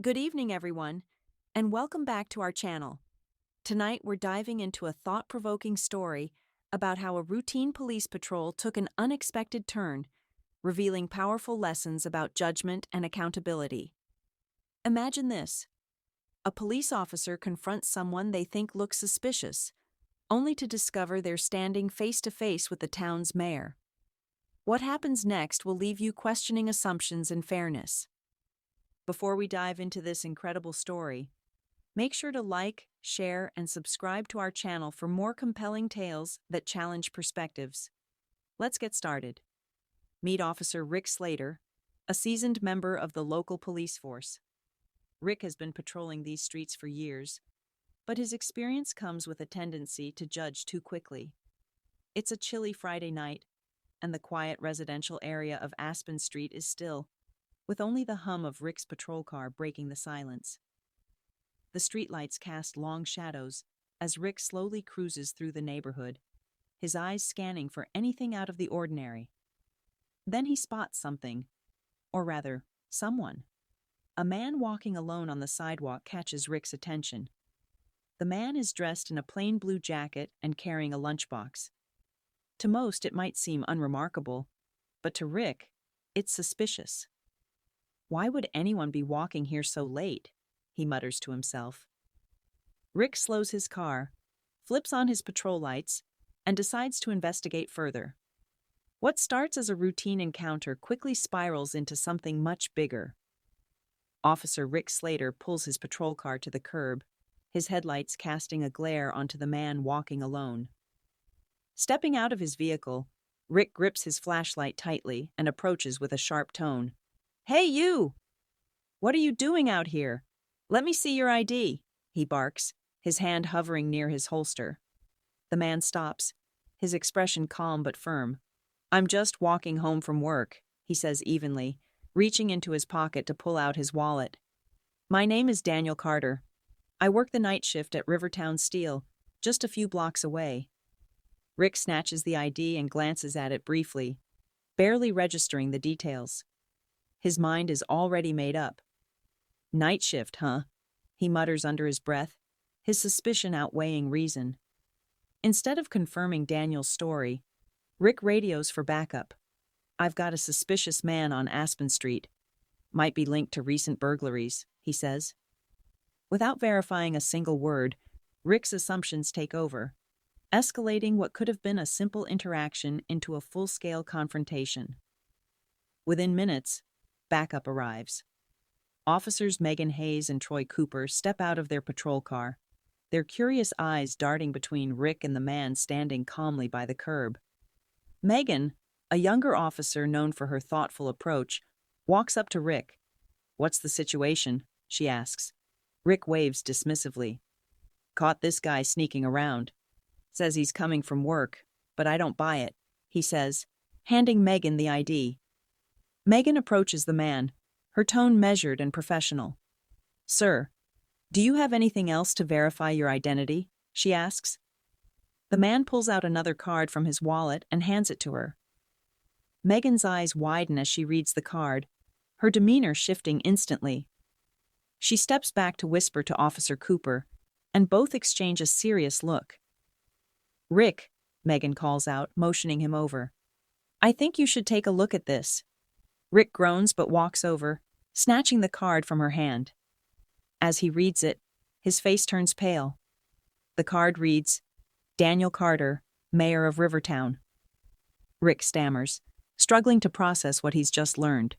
Good evening, everyone, and welcome back to our channel. Tonight, we're diving into a thought-provoking story about how a routine police patrol took an unexpected turn, revealing powerful lessons about judgment and accountability. Imagine this. A police officer confronts someone they think looks suspicious, only to discover they're standing face-to-face with the town's mayor. What happens next will leave you questioning assumptions and fairness. Before we dive into this incredible story, make sure to like, share, and subscribe to our channel for more compelling tales that challenge perspectives. Let's get started. Meet Officer Rick Slater, a seasoned member of the local police force. Rick has been patrolling these streets for years, but his experience comes with a tendency to judge too quickly. It's a chilly Friday night, and the quiet residential area of Aspen Street is still, with only the hum of Rick's patrol car breaking the silence. The streetlights cast long shadows as Rick slowly cruises through the neighborhood, his eyes scanning for anything out of the ordinary. Then he spots something, or rather, someone. A man walking alone on the sidewalk catches Rick's attention. The man is dressed in a plain blue jacket and carrying a lunchbox. To most, it might seem unremarkable, but to Rick, it's suspicious. Why would anyone be walking here so late? He mutters to himself. Rick slows his car, flips on his patrol lights, and decides to investigate further. What starts as a routine encounter quickly spirals into something much bigger. Officer Rick Slater pulls his patrol car to the curb, his headlights casting a glare onto the man walking alone. Stepping out of his vehicle, Rick grips his flashlight tightly and approaches with a sharp tone. "Hey, you! What are you doing out here? Let me see your ID," he barks, his hand hovering near his holster. The man stops, his expression calm but firm. "I'm just walking home from work," he says evenly, reaching into his pocket to pull out his wallet. "My name is Daniel Carter. I work the night shift at Rivertown Steel, just a few blocks away." Rick snatches the ID and glances at it briefly, barely registering the details. His mind is already made up. "Night shift, huh?" he mutters under his breath, his suspicion outweighing reason. Instead of confirming Daniel's story, Rick radios for backup. "I've got a suspicious man on Aspen Street. Might be linked to recent burglaries," he says. Without verifying a single word, Rick's assumptions take over, escalating what could have been a simple interaction into a full-scale confrontation. Within minutes, backup arrives. Officers Megan Hayes and Troy Cooper step out of their patrol car, their curious eyes darting between Rick and the man standing calmly by the curb. Megan, a younger officer known for her thoughtful approach, walks up to Rick. "What's the situation?" she asks. Rick waves dismissively. "Caught this guy sneaking around. Says he's coming from work, but I don't buy it," he says, handing Megan the ID. Megan approaches the man, her tone measured and professional. "Sir, do you have anything else to verify your identity?" she asks. The man pulls out another card from his wallet and hands it to her. Megan's eyes widen as she reads the card, her demeanor shifting instantly. She steps back to whisper to Officer Cooper, and both exchange a serious look. "Rick," Megan calls out, motioning him over. "I think you should take a look at this." Rick groans but walks over, snatching the card from her hand. As he reads it, his face turns pale. The card reads, "Daniel Carter, Mayor of Rivertown." Rick stammers, struggling to process what he's just learned.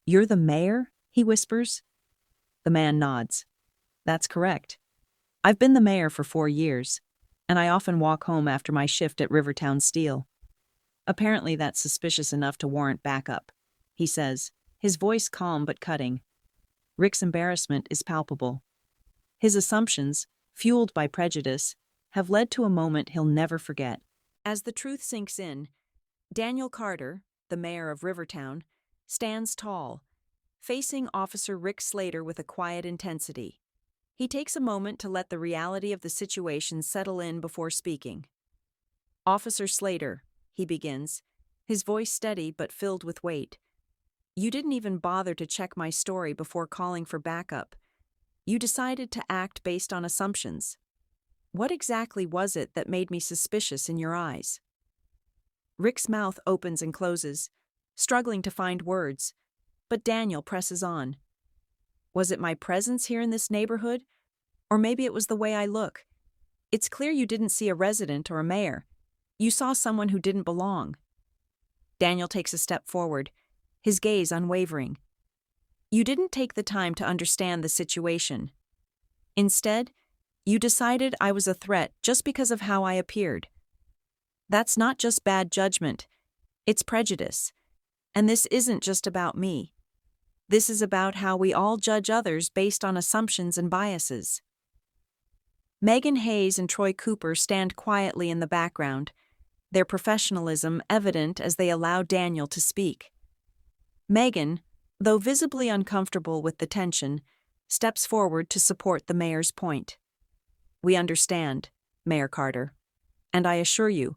"You're the mayor?" he whispers. The man nods. "That's correct. I've been the mayor for 4 years, and I often walk home after my shift at Rivertown Steel. Apparently that's suspicious enough to warrant backup," he says, his voice calm but cutting. Rick's embarrassment is palpable. His assumptions, fueled by prejudice, have led to a moment he'll never forget. As the truth sinks in, Daniel Carter, the mayor of Rivertown, stands tall, facing Officer Rick Slater with a quiet intensity. He takes a moment to let the reality of the situation settle in before speaking. "Officer Slater," he begins, his voice steady but filled with weight. You didn't even bother to check my story before calling for backup. You decided to act based on assumptions. What exactly was it that made me suspicious in your eyes?" Rick's mouth opens and closes, struggling to find words, but Daniel presses on. "Was it my presence here in this neighborhood? Or maybe it was the way I look. It's clear you didn't see a resident or a mayor. You saw someone who didn't belong." Daniel takes a step forward, his gaze unwavering. "You didn't take the time to understand the situation. Instead, you decided I was a threat just because of how I appeared. That's not just bad judgment, it's prejudice. And this isn't just about me. This is about how we all judge others based on assumptions and biases." Megan Hayes and Troy Cooper stand quietly in the background, their professionalism evident as they allow Daniel to speak. Megan, though visibly uncomfortable with the tension, steps forward to support the mayor's point. "We understand, Mayor Carter, and I assure you,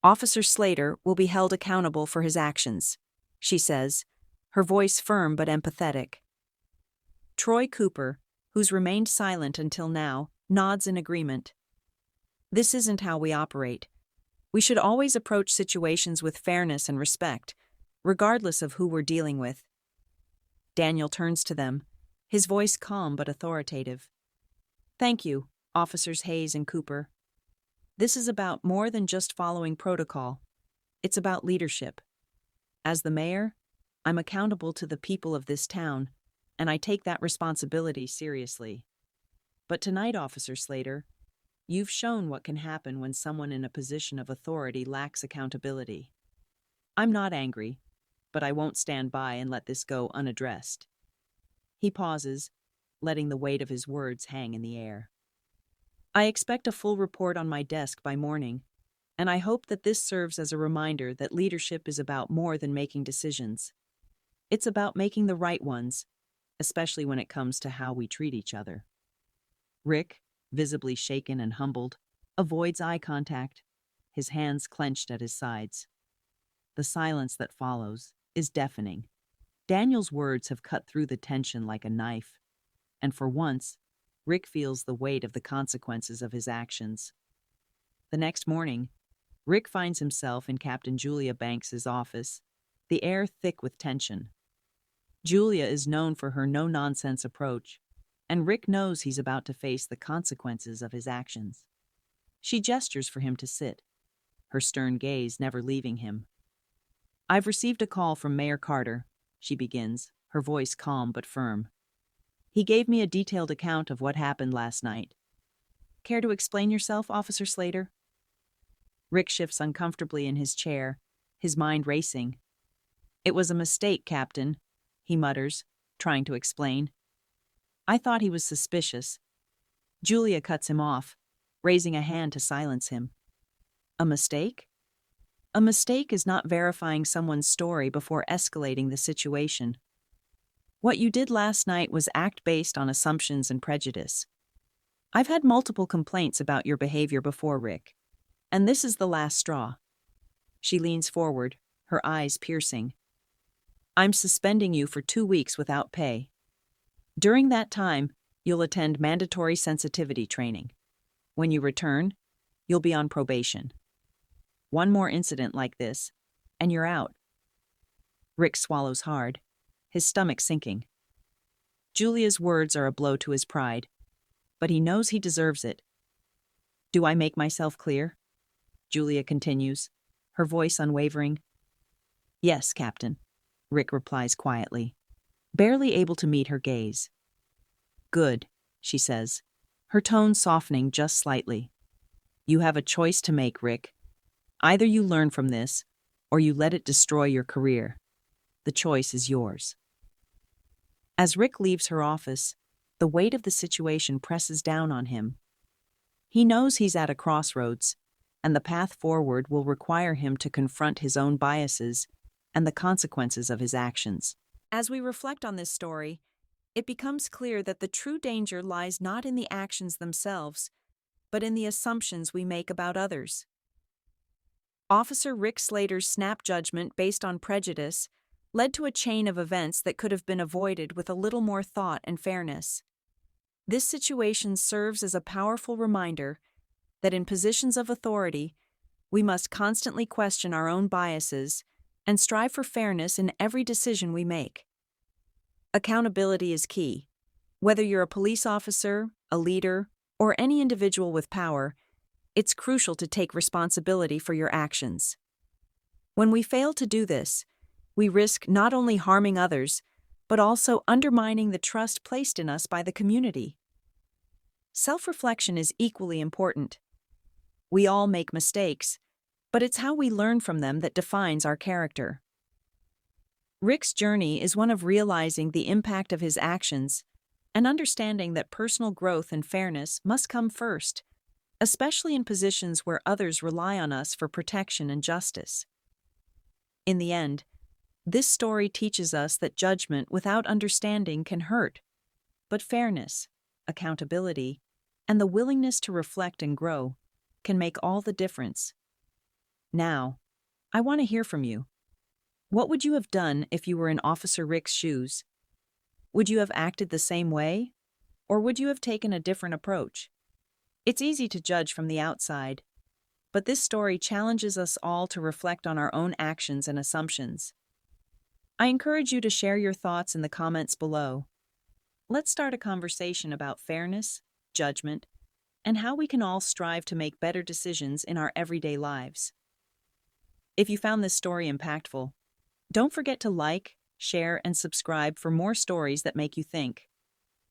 Officer Slater will be held accountable for his actions," she says, her voice firm but empathetic. Troy Cooper, who's remained silent until now, nods in agreement. "This isn't how we operate. We should always approach situations with fairness and respect, regardless of who we're dealing with." Daniel turns to them, his voice calm but authoritative. "Thank you, Officers Hayes and Cooper. This is about more than just following protocol. It's about leadership. As the mayor, I'm accountable to the people of this town, and I take that responsibility seriously. But tonight, Officer Slater, you've shown what can happen when someone in a position of authority lacks accountability. I'm not angry, but I won't stand by and let this go unaddressed." He pauses, letting the weight of his words hang in the air. "I expect a full report on my desk by morning, and I hope that this serves as a reminder that leadership is about more than making decisions. It's about making the right ones, especially when it comes to how we treat each other." Rick, visibly shaken and humbled, avoids eye contact, his hands clenched at his sides. The silence that follows is deafening. Daniel's words have cut through the tension like a knife, and for once, Rick feels the weight of the consequences of his actions. The next morning, Rick finds himself in Captain Julia Banks's office, the air thick with tension. Julia is known for her no-nonsense approach, and Rick knows he's about to face the consequences of his actions. She gestures for him to sit, her stern gaze never leaving him. "I've received a call from Mayor Carter," she begins, her voice calm but firm. "He gave me a detailed account of what happened last night. Care to explain yourself, Officer Slater?" Rick shifts uncomfortably in his chair, his mind racing. "It was a mistake, Captain," he mutters, trying to explain. "I thought he was suspicious." Julia cuts him off, raising a hand to silence him. "A mistake? A mistake is not verifying someone's story before escalating the situation. What you did last night was act based on assumptions and prejudice. I've had multiple complaints about your behavior before, Rick, and this is the last straw." She leans forward, her eyes piercing. "I'm suspending you for 2 weeks without pay. During that time, you'll attend mandatory sensitivity training. When you return, you'll be on probation. One more incident like this, and you're out." Rick swallows hard, his stomach sinking. Julia's words are a blow to his pride, but he knows he deserves it. "Do I make myself clear?" Julia continues, her voice unwavering. "Yes, Captain," Rick replies quietly, barely able to meet her gaze. "Good," she says, her tone softening just slightly. "You have a choice to make, Rick. Either you learn from this, or you let it destroy your career. The choice is yours." As Rick leaves her office, the weight of the situation presses down on him. He knows he's at a crossroads, and the path forward will require him to confront his own biases and the consequences of his actions. As we reflect on this story, it becomes clear that the true danger lies not in the actions themselves, but in the assumptions we make about others. Officer Rick Slater's snap judgment based on prejudice led to a chain of events that could have been avoided with a little more thought and fairness. This situation serves as a powerful reminder that in positions of authority, we must constantly question our own biases and strive for fairness in every decision we make. Accountability is key. Whether you're a police officer, a leader, or any individual with power, it's crucial to take responsibility for your actions. When we fail to do this, we risk not only harming others, but also undermining the trust placed in us by the community. Self-reflection is equally important. We all make mistakes, but it's how we learn from them that defines our character. Rick's journey is one of realizing the impact of his actions and understanding that personal growth and fairness must come first, especially in positions where others rely on us for protection and justice. In the end, this story teaches us that judgment without understanding can hurt, but fairness, accountability, and the willingness to reflect and grow can make all the difference. Now, I want to hear from you. What would you have done if you were in Officer Rick's shoes? Would you have acted the same way? Or would you have taken a different approach? It's easy to judge from the outside, but this story challenges us all to reflect on our own actions and assumptions. I encourage you to share your thoughts in the comments below. Let's start a conversation about fairness, judgment, and how we can all strive to make better decisions in our everyday lives. If you found this story impactful, don't forget to like, share, and subscribe for more stories that make you think.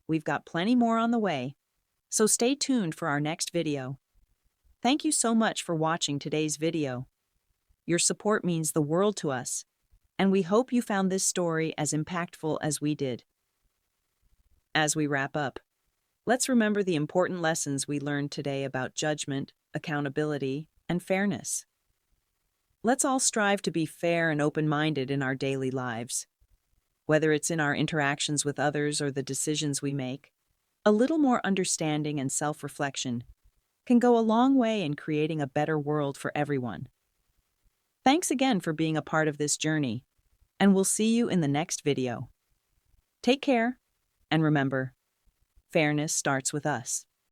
We've got plenty more on the way, so stay tuned for our next video. Thank you so much for watching today's video. Your support means the world to us, and we hope you found this story as impactful as we did. As we wrap up, let's remember the important lessons we learned today about judgment, accountability, and fairness. Let's all strive to be fair and open-minded in our daily lives. Whether it's in our interactions with others or the decisions we make, a little more understanding and self-reflection can go a long way in creating a better world for everyone. Thanks again for being a part of this journey, and we'll see you in the next video. Take care, and remember, fairness starts with us.